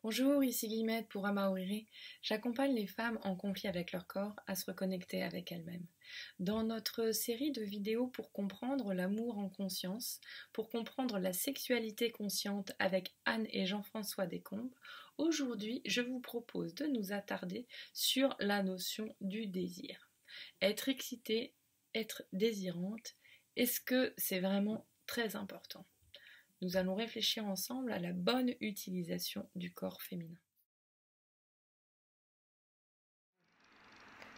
Bonjour, ici Guillemette pour Amaoriri. J'accompagne les femmes en conflit avec leur corps à se reconnecter avec elles-mêmes. Dans notre série de vidéos pour comprendre l'amour en conscience, pour comprendre la sexualité consciente avec Anne et Jean-François Descombes, aujourd'hui je vous propose de nous attarder sur la notion du désir. Être excitée, être désirante, est-ce que c'est vraiment très important ? Nous allons réfléchir ensemble à la bonne utilisation du corps féminin.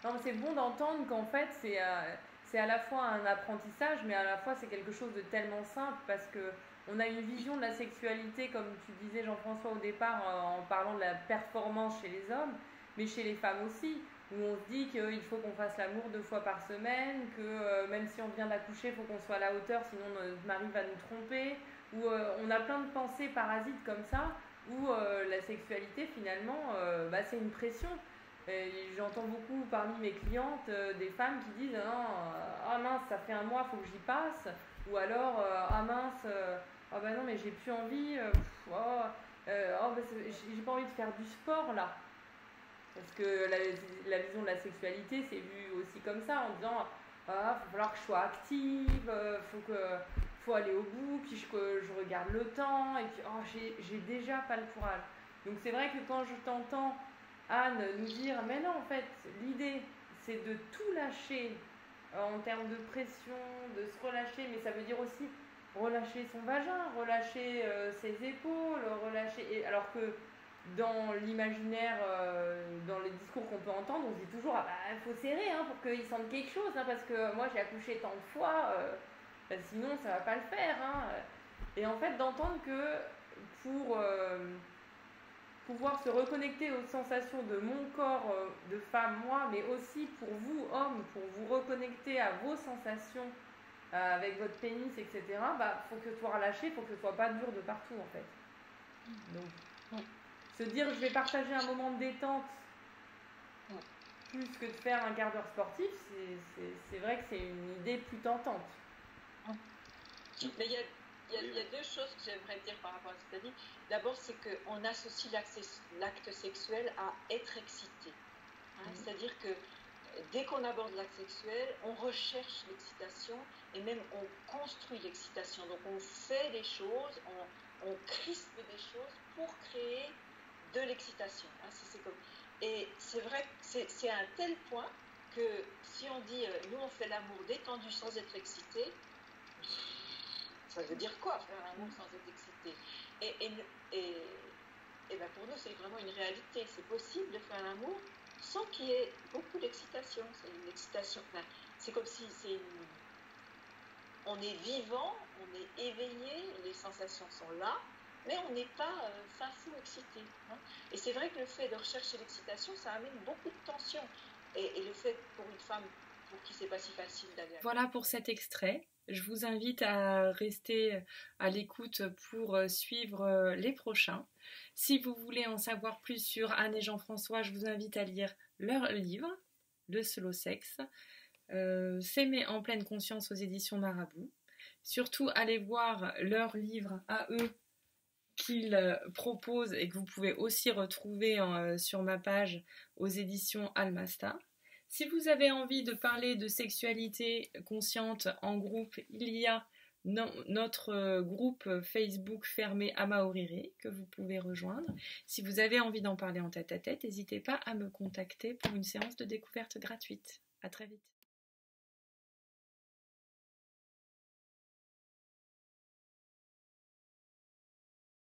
Non, c'est bon d'entendre qu'en fait c'est à la fois un apprentissage, mais à la fois c'est quelque chose de tellement simple parce que on a une vision de la sexualité, comme tu disais Jean-François au départ, en parlant de la performance chez les hommes, mais chez les femmes aussi, où on se dit qu'il faut qu'on fasse l'amour 2 fois par semaine, que même si on vient d'accoucher, il faut qu'on soit à la hauteur, sinon notre mari va nous tromper, où on a plein de pensées parasites comme ça, où la sexualité finalement c'est une pression. J'entends beaucoup parmi mes clientes des femmes qui disent ah mince, ça fait un mois, faut que j'y passe, ou alors ah mince, ah bah non mais j'ai plus envie, j'ai pas envie de faire du sport là, parce que la vision de la sexualité c'est vu aussi comme ça, en disant ah faut falloir que je sois active, faut aller au bout, puis je regarde le temps, et puis oh j'ai déjà pas le courage. Donc c'est vrai que quand je t'entends Anne nous dire mais non, en fait l'idée c'est de tout lâcher en termes de pression, de se relâcher, mais ça veut dire aussi relâcher son vagin, relâcher ses épaules, alors que dans l'imaginaire, dans les discours qu'on peut entendre, on se dit toujours ah bah faut serrer pour qu'ils sentent quelque chose, parce que moi j'ai accouché tant de fois, sinon ça va pas le faire, Et en fait d'entendre que pour pouvoir se reconnecter aux sensations de mon corps de femme, moi, mais aussi pour vous, hommes, pour vous reconnecter à vos sensations avec votre pénis, etc., faut que ce soit relâché, il faut que ce soit pas dur de partout, en fait. Donc, se dire je vais partager un moment de détente plus que de faire un quart d'heure sportif, c'est vrai que c'est une idée plus tentante. Mais il y a deux choses que j'aimerais dire par rapport à ce que tu as dit. D'abord, c'est qu'on associe l'acte sexuel à être excité. C'est-à-dire que dès qu'on aborde l'acte sexuel, on recherche l'excitation et même on construit l'excitation. Donc on fait des choses, on crispe des choses pour créer de l'excitation. Et c'est vrai que c'est à un tel point que si on dit nous on fait l'amour détendu sans être excité, ça veut dire quoi faire l'amour sans être excité? Et ben pour nous c'est vraiment une réalité. C'est possible de faire l'amour sans qu'il y ait beaucoup d'excitation. C'est une excitation. C'est comme si on est vivant, on est éveillé, les sensations sont là, mais on n'est pas fin fou excité. Et c'est vrai que le fait de rechercher l'excitation, ça amène beaucoup de tension. Et le fait pour une femme pour qui c'est pas si facile d'aller. Voilà pour cet extrait. Je vous invite à rester à l'écoute pour suivre les prochains. Si vous voulez en savoir plus sur Anne et Jean-François, je vous invite à lire leur livre, Le Slow Sex, S'aimer en pleine conscience aux éditions Marabout. Surtout, allez voir leur livre à eux qu'ils proposent et que vous pouvez aussi retrouver sur ma page aux éditions Almasta. Si vous avez envie de parler de sexualité consciente en groupe, il y a notre groupe Facebook fermé Amaoriri que vous pouvez rejoindre. Si vous avez envie d'en parler en tête-à-tête, n'hésitez pas à me contacter pour une séance de découverte gratuite. À très vite.